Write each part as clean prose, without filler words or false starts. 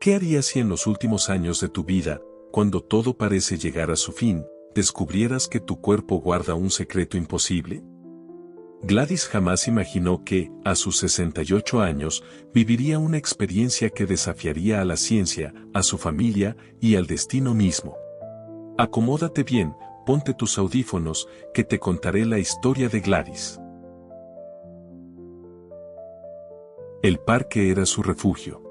¿Qué harías si en los últimos años de tu vida, cuando todo parece llegar a su fin, descubrieras que tu cuerpo guarda un secreto imposible? Gladys jamás imaginó que, a sus 68 años, viviría una experiencia que desafiaría a la ciencia, a su familia y al destino mismo. Acomódate bien, ponte tus audífonos, que te contaré la historia de Gladys. El parque era su refugio.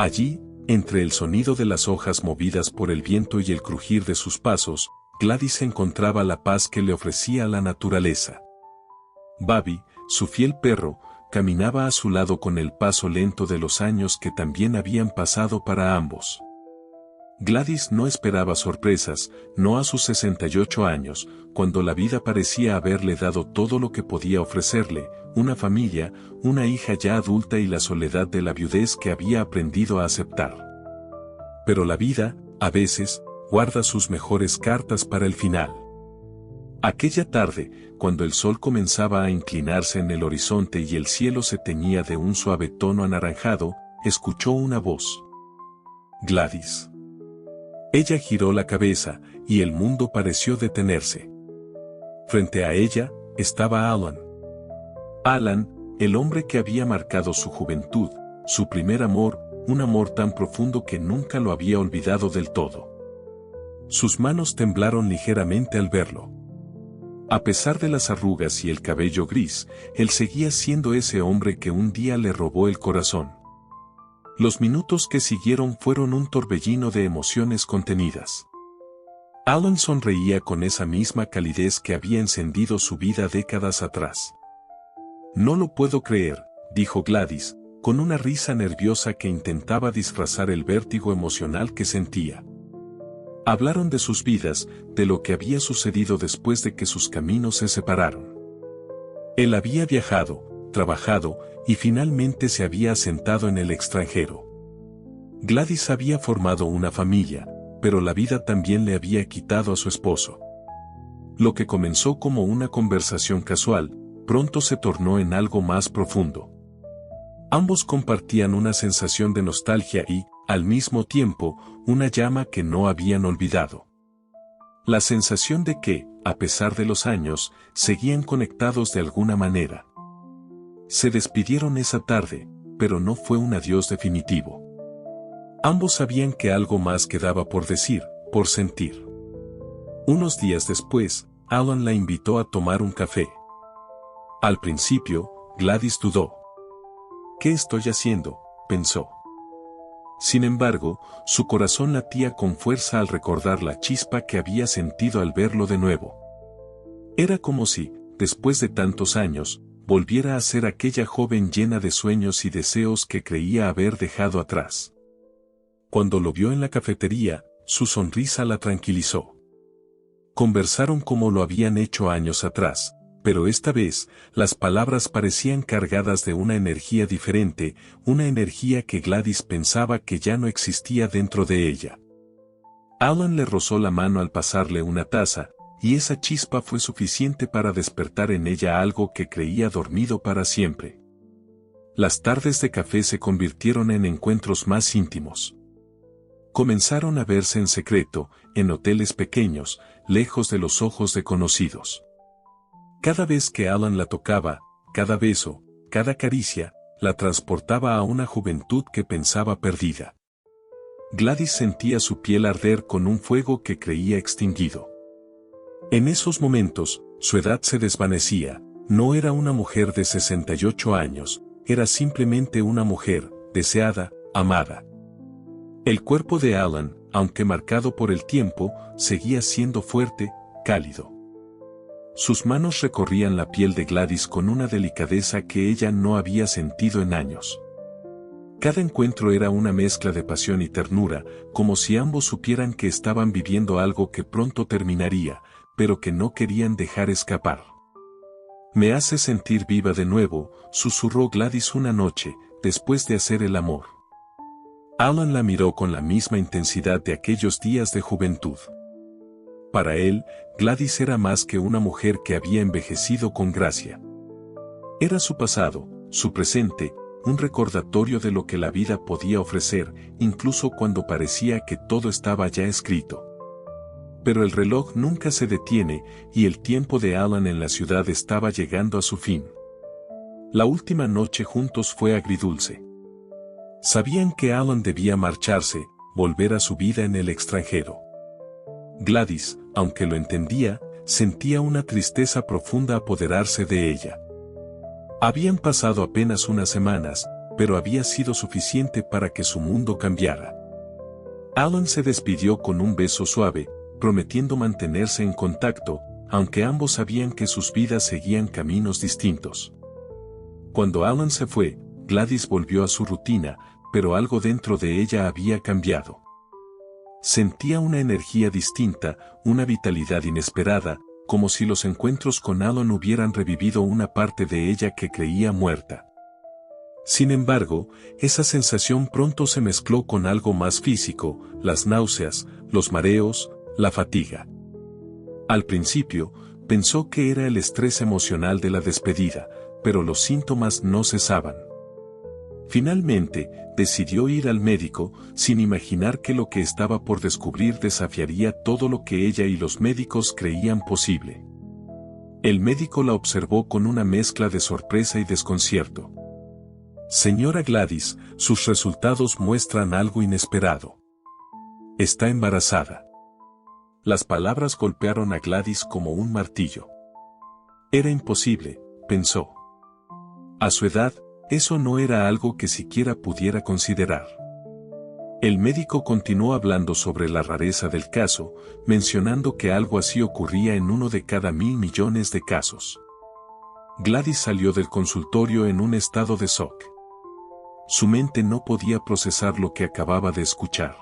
Allí, entre el sonido de las hojas movidas por el viento y el crujir de sus pasos, Gladys encontraba la paz que le ofrecía la naturaleza. Bobby, su fiel perro, caminaba a su lado con el paso lento de los años que también habían pasado para ambos. Gladys no esperaba sorpresas, no a sus 68 años, cuando la vida parecía haberle dado todo lo que podía ofrecerle, una familia, una hija ya adulta y la soledad de la viudez que había aprendido a aceptar. Pero la vida, a veces, guarda sus mejores cartas para el final. Aquella tarde, cuando el sol comenzaba a inclinarse en el horizonte y el cielo se teñía de un suave tono anaranjado, escuchó una voz. Gladys. Ella giró la cabeza, y el mundo pareció detenerse. Frente a ella, estaba Alan. Alan, el hombre que había marcado su juventud, su primer amor, un amor tan profundo que nunca lo había olvidado del todo. Sus manos temblaron ligeramente al verlo. A pesar de las arrugas y el cabello gris, él seguía siendo ese hombre que un día le robó el corazón. Los minutos que siguieron fueron un torbellino de emociones contenidas. Alan sonreía con esa misma calidez que había encendido su vida décadas atrás. No lo puedo creer, dijo Gladys, con una risa nerviosa que intentaba disfrazar el vértigo emocional que sentía. Hablaron de sus vidas, de lo que había sucedido después de que sus caminos se separaron. Él había viajado, trabajado, y finalmente se había asentado en el extranjero. Gladys había formado una familia, pero la vida también le había quitado a su esposo. Lo que comenzó como una conversación casual, pronto se tornó en algo más profundo. Ambos compartían una sensación de nostalgia y, al mismo tiempo, una llama que no habían olvidado. La sensación de que, a pesar de los años, seguían conectados de alguna manera. Se despidieron esa tarde, pero no fue un adiós definitivo. Ambos sabían que algo más quedaba por decir, por sentir. Unos días después, Alan la invitó a tomar un café. Al principio, Gladys dudó. ¿Qué estoy haciendo?, pensó. Sin embargo, su corazón latía con fuerza al recordar la chispa que había sentido al verlo de nuevo. Era como si, después de tantos años, volviera a ser aquella joven llena de sueños y deseos que creía haber dejado atrás. Cuando lo vio en la cafetería, su sonrisa la tranquilizó. Conversaron como lo habían hecho años atrás, pero esta vez, las palabras parecían cargadas de una energía diferente, una energía que Gladys pensaba que ya no existía dentro de ella. Alan le rozó la mano al pasarle una taza, y esa chispa fue suficiente para despertar en ella algo que creía dormido para siempre. Las tardes de café se convirtieron en encuentros más íntimos. Comenzaron a verse en secreto, en hoteles pequeños, lejos de los ojos de conocidos. Cada vez que Alan la tocaba, cada beso, cada caricia, la transportaba a una juventud que pensaba perdida. Gladys sentía su piel arder con un fuego que creía extinguido. En esos momentos, su edad se desvanecía, no era una mujer de 68 años, era simplemente una mujer, deseada, amada. El cuerpo de Alan, aunque marcado por el tiempo, seguía siendo fuerte, cálido. Sus manos recorrían la piel de Gladys con una delicadeza que ella no había sentido en años. Cada encuentro era una mezcla de pasión y ternura, como si ambos supieran que estaban viviendo algo que pronto terminaría, pero que no querían dejar escapar. «Me hace sentir viva de nuevo», susurró Gladys una noche, después de hacer el amor. Alan la miró con la misma intensidad de aquellos días de juventud. Para él, Gladys era más que una mujer que había envejecido con gracia. Era su pasado, su presente, un recordatorio de lo que la vida podía ofrecer, incluso cuando parecía que todo estaba ya escrito. Pero el reloj nunca se detiene y el tiempo de Alan en la ciudad estaba llegando a su fin. La última noche juntos fue agridulce. Sabían que Alan debía marcharse, volver a su vida en el extranjero. Gladys, aunque lo entendía, sentía una tristeza profunda apoderarse de ella. Habían pasado apenas unas semanas, pero había sido suficiente para que su mundo cambiara. Alan se despidió con un beso suave, prometiendo mantenerse en contacto, aunque ambos sabían que sus vidas seguían caminos distintos. Cuando Alan se fue, Gladys volvió a su rutina, pero algo dentro de ella había cambiado. Sentía una energía distinta, una vitalidad inesperada, como si los encuentros con Alan hubieran revivido una parte de ella que creía muerta. Sin embargo, esa sensación pronto se mezcló con algo más físico, las náuseas, los mareos, la fatiga. Al principio, pensó que era el estrés emocional de la despedida, pero los síntomas no cesaban. Finalmente, decidió ir al médico, sin imaginar que lo que estaba por descubrir desafiaría todo lo que ella y los médicos creían posible. El médico la observó con una mezcla de sorpresa y desconcierto. Señora Gladys, sus resultados muestran algo inesperado. Está embarazada. Las palabras golpearon a Gladys como un martillo. Era imposible, pensó. A su edad, eso no era algo que siquiera pudiera considerar. El médico continuó hablando sobre la rareza del caso, mencionando que algo así ocurría en 1 de cada 1.000 millones de casos. Gladys salió del consultorio en un estado de shock. Su mente no podía procesar lo que acababa de escuchar.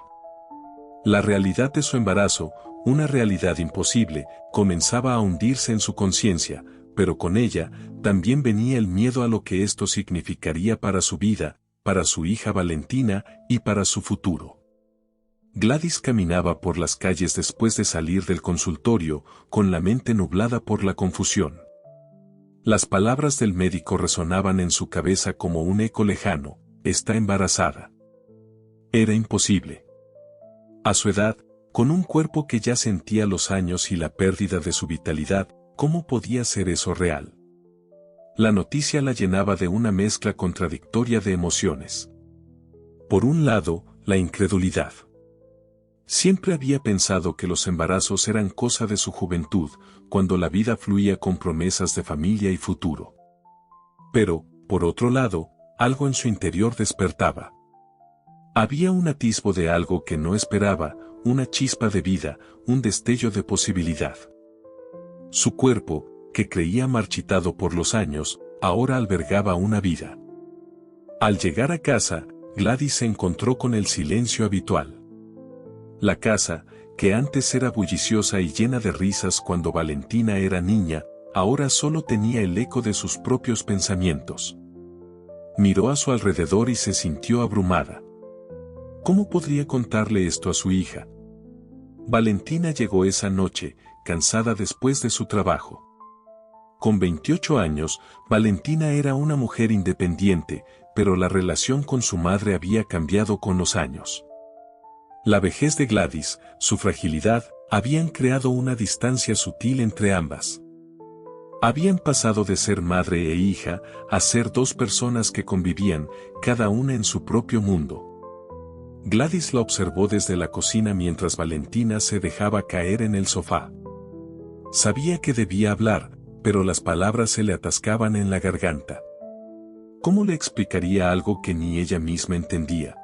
La realidad de su embarazo, una realidad imposible, comenzaba a hundirse en su conciencia, pero con ella, también venía el miedo a lo que esto significaría para su vida, para su hija Valentina y para su futuro. Gladys caminaba por las calles después de salir del consultorio, con la mente nublada por la confusión. Las palabras del médico resonaban en su cabeza como un eco lejano: está embarazada. Era imposible. A su edad, con un cuerpo que ya sentía los años y la pérdida de su vitalidad, ¿cómo podía ser eso real? La noticia la llenaba de una mezcla contradictoria de emociones. Por un lado, la incredulidad. Siempre había pensado que los embarazos eran cosa de su juventud, cuando la vida fluía con promesas de familia y futuro. Pero, por otro lado, algo en su interior despertaba. Había un atisbo de algo que no esperaba, una chispa de vida, un destello de posibilidad. Su cuerpo, que creía marchitado por los años, ahora albergaba una vida. Al llegar a casa, Gladys se encontró con el silencio habitual. La casa, que antes era bulliciosa y llena de risas cuando Valentina era niña, ahora solo tenía el eco de sus propios pensamientos. Miró a su alrededor y se sintió abrumada. ¿Cómo podría contarle esto a su hija? Valentina llegó esa noche, cansada después de su trabajo. Con 28 años, Valentina era una mujer independiente, pero la relación con su madre había cambiado con los años. La vejez de Gladys, su fragilidad, habían creado una distancia sutil entre ambas. Habían pasado de ser madre e hija a ser dos personas que convivían, cada una en su propio mundo. Gladys la observó desde la cocina mientras Valentina se dejaba caer en el sofá. Sabía que debía hablar, pero las palabras se le atascaban en la garganta. ¿Cómo le explicaría algo que ni ella misma entendía?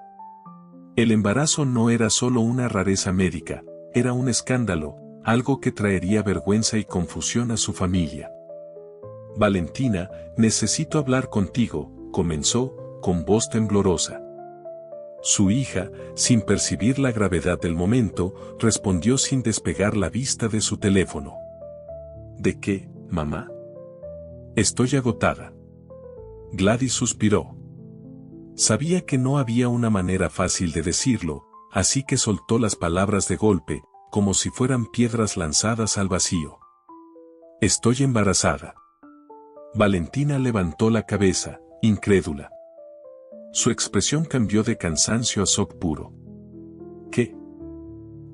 El embarazo no era solo una rareza médica, era un escándalo, algo que traería vergüenza y confusión a su familia. Valentina, necesito hablar contigo, comenzó, con voz temblorosa. Su hija, sin percibir la gravedad del momento, respondió sin despegar la vista de su teléfono. ¿De qué, mamá? Estoy agotada. Gladys suspiró. Sabía que no había una manera fácil de decirlo, así que soltó las palabras de golpe, como si fueran piedras lanzadas al vacío. Estoy embarazada. Valentina levantó la cabeza, incrédula. Su expresión cambió de cansancio a shock puro. ¿Qué?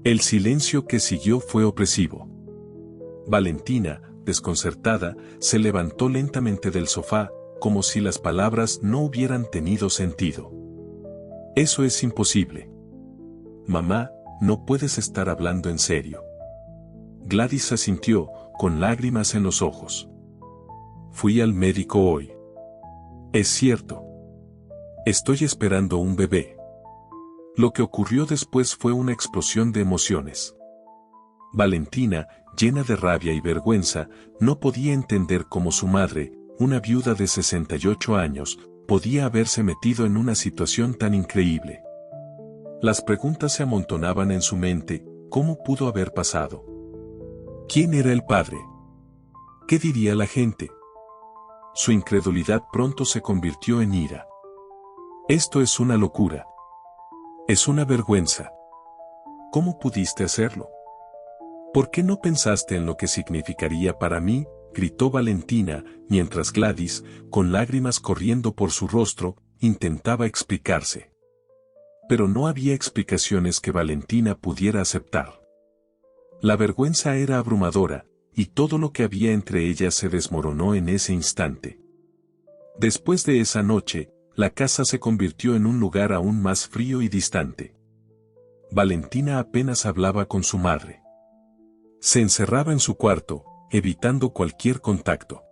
El silencio que siguió fue opresivo. Valentina, desconcertada, se levantó lentamente del sofá, como si las palabras no hubieran tenido sentido. Eso es imposible. Mamá, no puedes estar hablando en serio. Gladys asintió, con lágrimas en los ojos. Fui al médico hoy. Es cierto. Estoy esperando un bebé. Lo que ocurrió después fue una explosión de emociones. Valentina, llena de rabia y vergüenza, no podía entender cómo su madre, una viuda de 68 años, podía haberse metido en una situación tan increíble. Las preguntas se amontonaban en su mente: ¿cómo pudo haber pasado? ¿Quién era el padre? ¿Qué diría la gente? Su incredulidad pronto se convirtió en ira. Esto es una locura. Es una vergüenza. ¿Cómo pudiste hacerlo? ¿Por qué no pensaste en lo que significaría para mí?, gritó Valentina, mientras Gladys, con lágrimas corriendo por su rostro, intentaba explicarse. Pero no había explicaciones que Valentina pudiera aceptar. La vergüenza era abrumadora, y todo lo que había entre ellas se desmoronó en ese instante. Después de esa noche, la casa se convirtió en un lugar aún más frío y distante. Valentina apenas hablaba con su madre. Se encerraba en su cuarto, evitando cualquier contacto.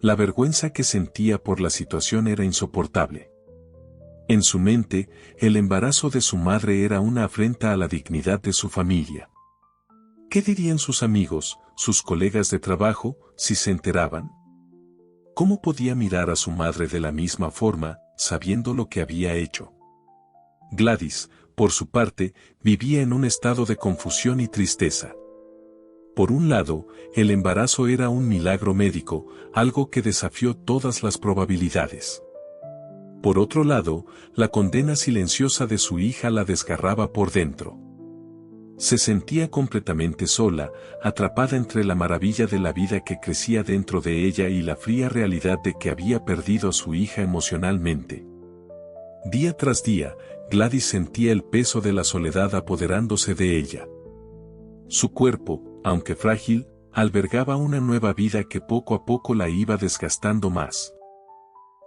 La vergüenza que sentía por la situación era insoportable. En su mente, el embarazo de su madre era una afrenta a la dignidad de su familia. ¿Qué dirían sus amigos, sus colegas de trabajo, si se enteraban? ¿Cómo podía mirar a su madre de la misma forma, sabiendo lo que había hecho? Gladys, por su parte, vivía en un estado de confusión y tristeza. Por un lado, el embarazo era un milagro médico, algo que desafió todas las probabilidades. Por otro lado, la condena silenciosa de su hija la desgarraba por dentro. Se sentía completamente sola, atrapada entre la maravilla de la vida que crecía dentro de ella y la fría realidad de que había perdido a su hija emocionalmente. Día tras día, Gladys sentía el peso de la soledad apoderándose de ella. Su cuerpo, aunque frágil, albergaba una nueva vida que poco a poco la iba desgastando más.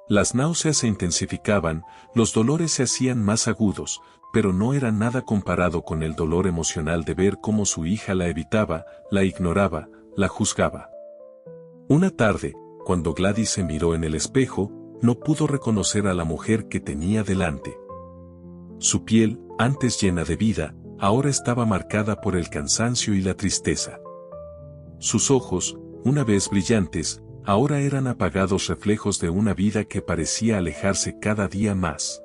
Las náuseas se intensificaban, los dolores se hacían más agudos, pero no era nada comparado con el dolor emocional de ver cómo su hija la evitaba, la ignoraba, la juzgaba. Una tarde, cuando Gladys se miró en el espejo, no pudo reconocer a la mujer que tenía delante. Su piel, antes llena de vida, ahora estaba marcada por el cansancio y la tristeza. Sus ojos, una vez brillantes, ahora eran apagados reflejos de una vida que parecía alejarse cada día más.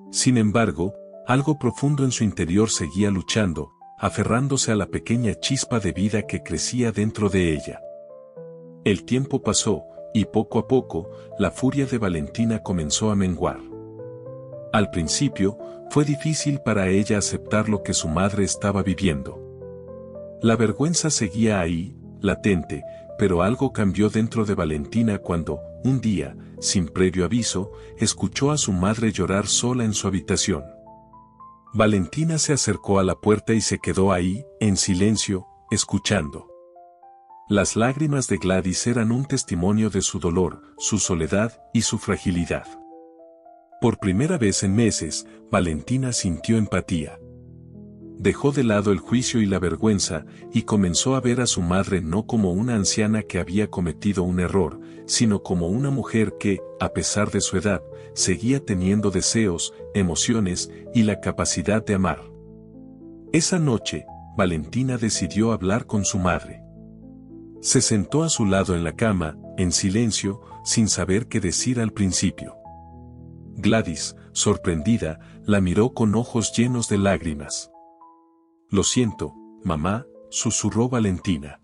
Sin embargo, algo profundo en su interior seguía luchando, aferrándose a la pequeña chispa de vida que crecía dentro de ella. El tiempo pasó, y poco a poco, la furia de Valentina comenzó a menguar. Al principio, fue difícil para ella aceptar lo que su madre estaba viviendo. La vergüenza seguía ahí, latente, pero algo cambió dentro de Valentina cuando, un día, sin previo aviso, escuchó a su madre llorar sola en su habitación. Valentina se acercó a la puerta y se quedó ahí, en silencio, escuchando. Las lágrimas de Gladys eran un testimonio de su dolor, su soledad y su fragilidad. Por primera vez en meses, Valentina sintió empatía. Dejó de lado el juicio y la vergüenza, y comenzó a ver a su madre no como una anciana que había cometido un error, sino como una mujer que, a pesar de su edad, seguía teniendo deseos, emociones y la capacidad de amar. Esa noche, Valentina decidió hablar con su madre. Se sentó a su lado en la cama, en silencio, sin saber qué decir al principio. Gladys, sorprendida, la miró con ojos llenos de lágrimas. «Lo siento, mamá», susurró Valentina.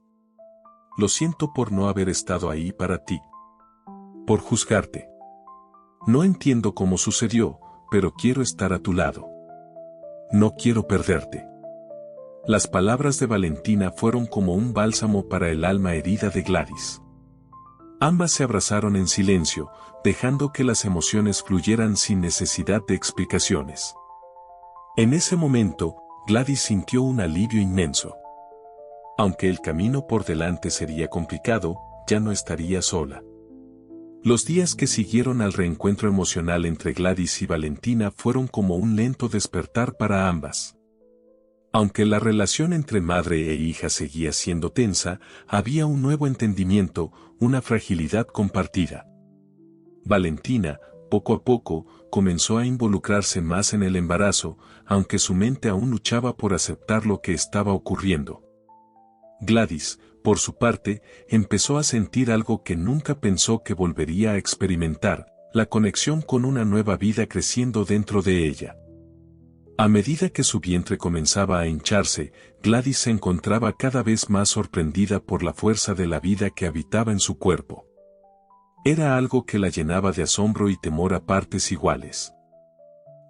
«Lo siento por no haber estado ahí para ti. Por juzgarte. No entiendo cómo sucedió, pero quiero estar a tu lado. No quiero perderte». Las palabras de Valentina fueron como un bálsamo para el alma herida de Gladys. Ambas se abrazaron en silencio, dejando que las emociones fluyeran sin necesidad de explicaciones. En ese momento, Gladys sintió un alivio inmenso. Aunque el camino por delante sería complicado, ya no estaría sola. Los días que siguieron al reencuentro emocional entre Gladys y Valentina fueron como un lento despertar para ambas. Aunque la relación entre madre e hija seguía siendo tensa, había un nuevo entendimiento, una fragilidad compartida. Valentina, poco a poco, comenzó a involucrarse más en el embarazo, aunque su mente aún luchaba por aceptar lo que estaba ocurriendo. Gladys, por su parte, empezó a sentir algo que nunca pensó que volvería a experimentar, la conexión con una nueva vida creciendo dentro de ella. A medida que su vientre comenzaba a hincharse, Gladys se encontraba cada vez más sorprendida por la fuerza de la vida que habitaba en su cuerpo. Era algo que la llenaba de asombro y temor a partes iguales.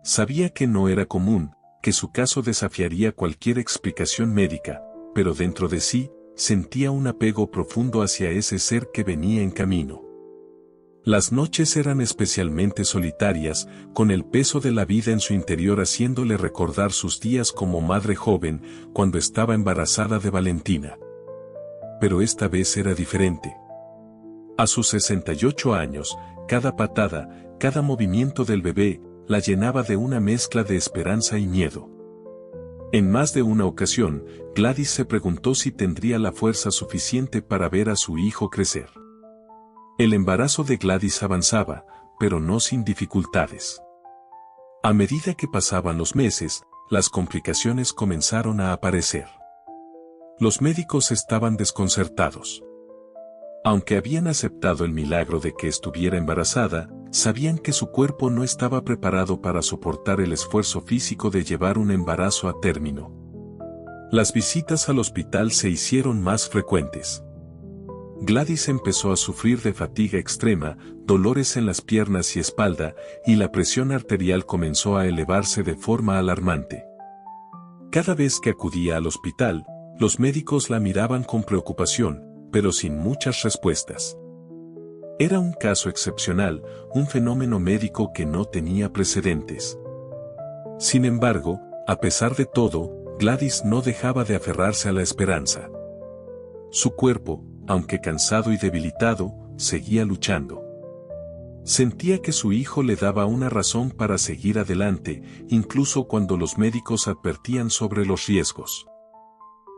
Sabía que no era común, que su caso desafiaría cualquier explicación médica, pero dentro de sí, sentía un apego profundo hacia ese ser que venía en camino. Las noches eran especialmente solitarias, con el peso de la vida en su interior haciéndole recordar sus días como madre joven, cuando estaba embarazada de Valentina. Pero esta vez era diferente. A sus 68 años, cada patada, cada movimiento del bebé, la llenaba de una mezcla de esperanza y miedo. En más de una ocasión, Gladys se preguntó si tendría la fuerza suficiente para ver a su hijo crecer. El embarazo de Gladys avanzaba, pero no sin dificultades. A medida que pasaban los meses, las complicaciones comenzaron a aparecer. Los médicos estaban desconcertados. Aunque habían aceptado el milagro de que estuviera embarazada, sabían que su cuerpo no estaba preparado para soportar el esfuerzo físico de llevar un embarazo a término. Las visitas al hospital se hicieron más frecuentes. Gladys empezó a sufrir de fatiga extrema, dolores en las piernas y espalda, y la presión arterial comenzó a elevarse de forma alarmante. Cada vez que acudía al hospital, los médicos la miraban con preocupación, pero sin muchas respuestas. Era un caso excepcional, un fenómeno médico que no tenía precedentes. Sin embargo, a pesar de todo, Gladys no dejaba de aferrarse a la esperanza. Su cuerpo, aunque cansado y debilitado, seguía luchando. Sentía que su hijo le daba una razón para seguir adelante, incluso cuando los médicos advertían sobre los riesgos.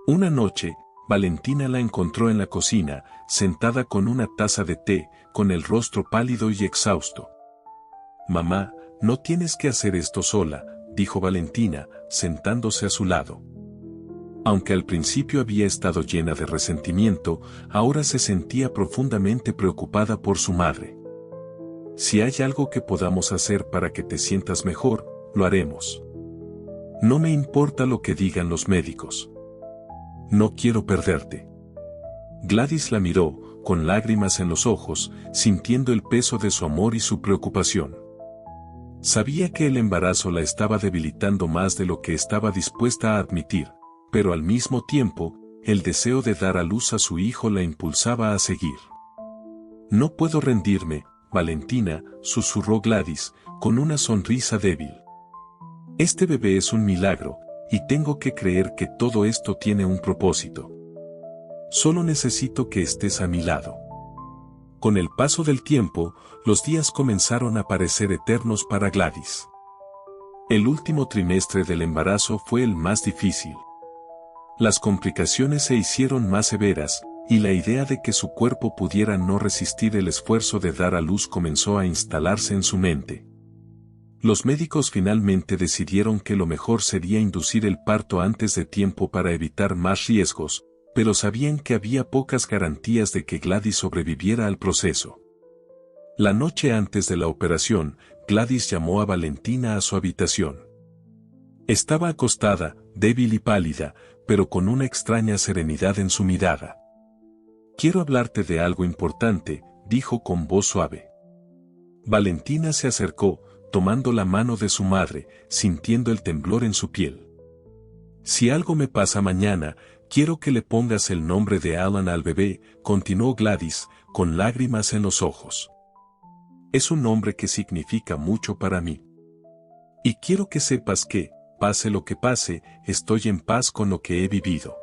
Una noche, Valentina la encontró en la cocina, sentada con una taza de té, con el rostro pálido y exhausto. «Mamá, no tienes que hacer esto sola», dijo Valentina, sentándose a su lado. Aunque al principio había estado llena de resentimiento, ahora se sentía profundamente preocupada por su madre. «Si hay algo que podamos hacer para que te sientas mejor, lo haremos. No me importa lo que digan los médicos. No quiero perderte». Gladys la miró, con lágrimas en los ojos, sintiendo el peso de su amor y su preocupación. Sabía que el embarazo la estaba debilitando más de lo que estaba dispuesta a admitir, pero al mismo tiempo, el deseo de dar a luz a su hijo la impulsaba a seguir. «No puedo rendirme, Valentina», susurró Gladys, con una sonrisa débil. «Este bebé es un milagro, y tengo que creer que todo esto tiene un propósito. Solo necesito que estés a mi lado». Con el paso del tiempo, los días comenzaron a parecer eternos para Gladys. El último trimestre del embarazo fue el más difícil. Las complicaciones se hicieron más severas, y la idea de que su cuerpo pudiera no resistir el esfuerzo de dar a luz comenzó a instalarse en su mente. Los médicos finalmente decidieron que lo mejor sería inducir el parto antes de tiempo para evitar más riesgos, pero sabían que había pocas garantías de que Gladys sobreviviera al proceso. La noche antes de la operación, Gladys llamó a Valentina a su habitación. Estaba acostada, débil y pálida, pero con una extraña serenidad en su mirada. «Quiero hablarte de algo importante», dijo con voz suave. Valentina se acercó, tomando la mano de su madre, sintiendo el temblor en su piel. «Si algo me pasa mañana, Quiero que le pongas el nombre de Alan al bebé, continuó Gladys, con lágrimas en los ojos. Es un nombre que significa mucho para mí. Y quiero que sepas que, pase lo que pase, estoy en paz con lo que he vivido.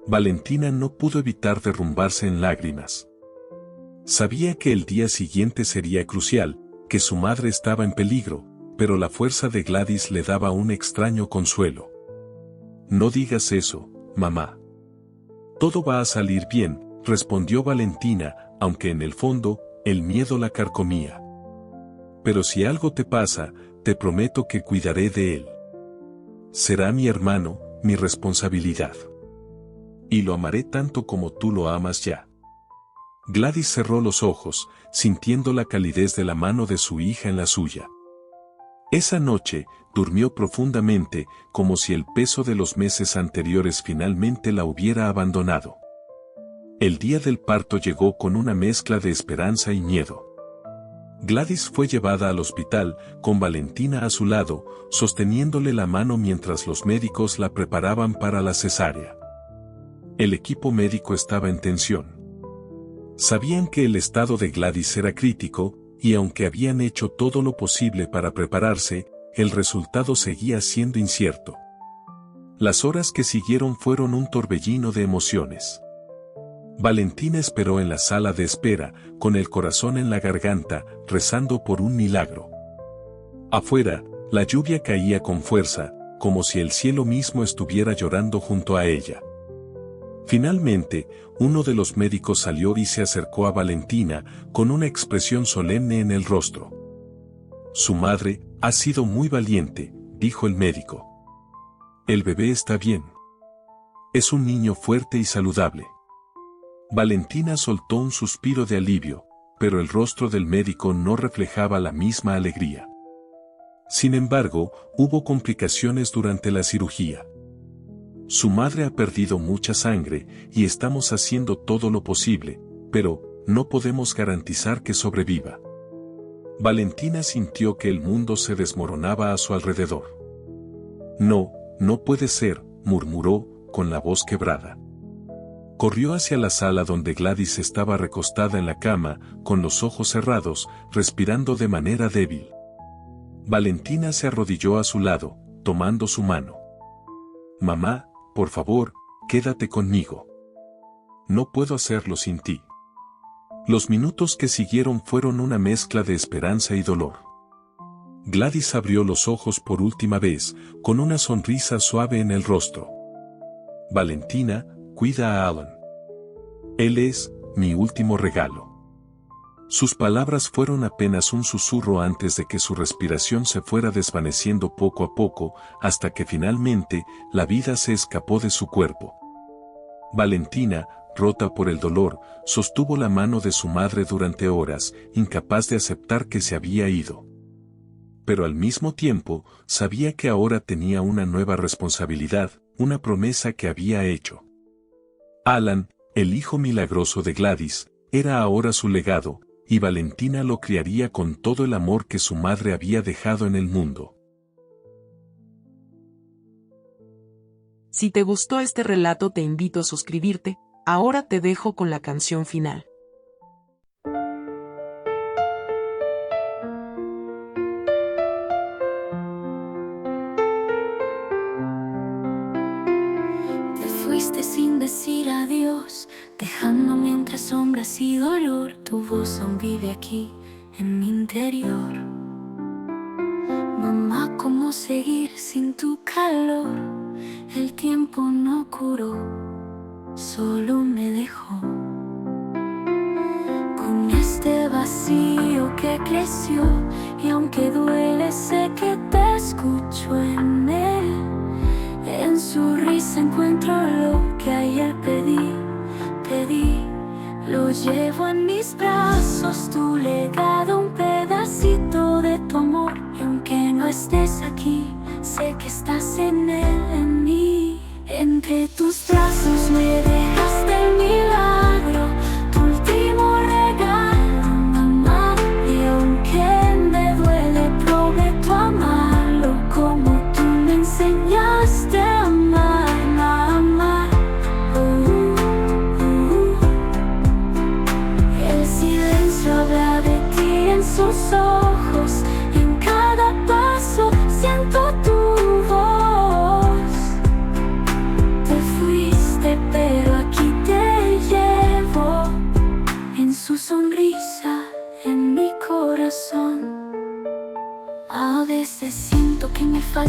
Valentina no pudo evitar derrumbarse en lágrimas. Sabía que el día siguiente sería crucial, que su madre estaba en peligro, pero la fuerza de Gladys le daba un extraño consuelo. No digas eso, mamá. Todo va a salir bien, respondió Valentina, aunque en el fondo, el miedo la carcomía. Pero si algo te pasa, te prometo que cuidaré de él. Será mi hermano, mi responsabilidad. Y lo amaré tanto como tú lo amas ya. Gladys cerró los ojos, sintiendo la calidez de la mano de su hija en la suya. Esa noche, durmió profundamente, como si el peso de los meses anteriores finalmente la hubiera abandonado. El día del parto llegó con una mezcla de esperanza y miedo. Gladys fue llevada al hospital, con Valentina a su lado, sosteniéndole la mano mientras los médicos la preparaban para la cesárea. El equipo médico estaba en tensión. Sabían que el estado de Gladys era crítico, y aunque habían hecho todo lo posible para prepararse, el resultado seguía siendo incierto. Las horas que siguieron fueron un torbellino de emociones. Valentina esperó en la sala de espera, con el corazón en la garganta, rezando por un milagro. Afuera, la lluvia caía con fuerza, como si el cielo mismo estuviera llorando junto a ella. Finalmente, uno de los médicos salió y se acercó a Valentina, con una expresión solemne en el rostro. Su madre ha sido muy valiente, dijo el médico. El bebé está bien. Es un niño fuerte y saludable. Valentina soltó un suspiro de alivio, pero el rostro del médico no reflejaba la misma alegría. Sin embargo, hubo complicaciones durante la cirugía. Su madre ha perdido mucha sangre y estamos haciendo todo lo posible, pero no podemos garantizar que sobreviva. Valentina sintió que el mundo se desmoronaba a su alrededor. No, no puede ser, murmuró, con la voz quebrada. Corrió hacia la sala donde Gladys estaba recostada en la cama, con los ojos cerrados, respirando de manera débil. Valentina se arrodilló a su lado, tomando su mano. Mamá, por favor, quédate conmigo. No puedo hacerlo sin ti. Los minutos que siguieron fueron una mezcla de esperanza y dolor. Gladys abrió los ojos por última vez, con una sonrisa suave en el rostro. Valentina, cuida a Alan. Él es mi último regalo. Sus palabras fueron apenas un susurro antes de que su respiración se fuera desvaneciendo poco a poco, hasta que finalmente la vida se escapó de su cuerpo. Valentina, rota por el dolor, sostuvo la mano de su madre durante horas, incapaz de aceptar que se había ido. Pero al mismo tiempo, sabía que ahora tenía una nueva responsabilidad, una promesa que había hecho. Alan, el hijo milagroso de Gladys, era ahora su legado, y Valentina lo criaría con todo el amor que su madre había dejado en el mundo. Si te gustó este relato te invito a suscribirte, ahora te dejo con la canción final. Fuiste sin decir adiós, dejándome entre sombras y dolor. Tu voz aún vive aquí, en mi interior. Mamá, ¿cómo seguir sin tu calor? El tiempo no curó, solo me dejó con este vacío que creció. Y aunque duele, sé que te escucho en él. En su risa encuentro lo que ayer pedí. Lo llevo en mis brazos, tu legado, un pedacito de tu amor. Y aunque no estés aquí, sé que estás en él, en mí. Entre tus brazos me dejaste el milagro, tu último regalo, mamá. Y aunque me duele, prometo amarlo como tú me enseñaste a amar, a amar.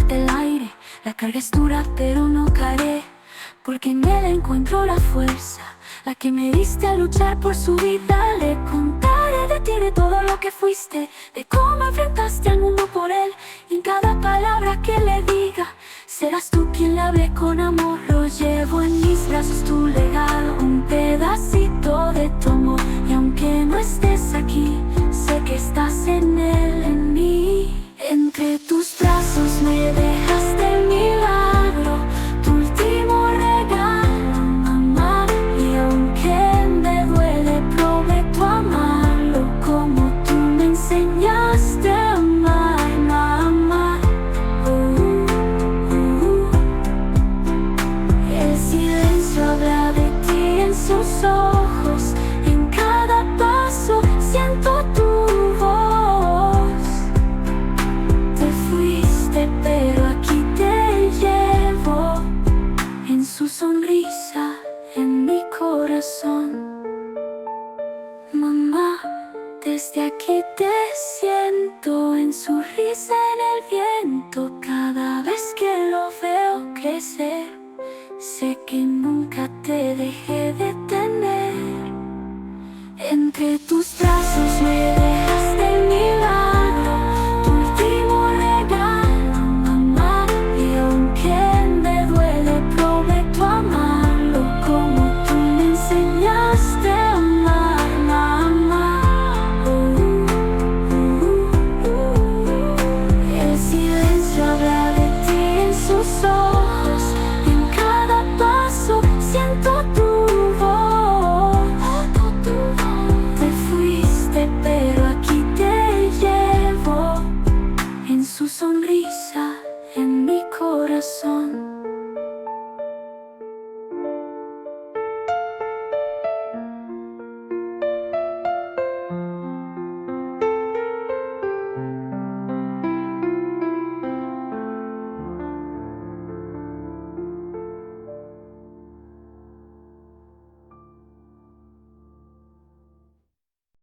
fuerte el aire, la carga es dura pero no caeré, porque en él encuentro la fuerza, la que me diste a luchar por su vida. Le contaré de ti, de todo lo que fuiste, de cómo enfrentaste al mundo por él, y en cada palabra que le diga, serás tú quien le hable con amor. Lo llevo en mis brazos tu legado, un pedacito de tu amor, y aunque no estés aquí, sé que estás en él, en mí. Entre tus brazos me dejaste el milagro, tu último regalo, mamá. Y aunque me duele, prometo amarlo como tú me enseñaste a amar, mamá. El silencio habla de ti en sus ojos, en cada paso siento tu voz. Te fuiste, pero aquí te llevo, en su sonrisa, en mi corazón. Mamá, desde aquí te siento, en su risa, en el viento.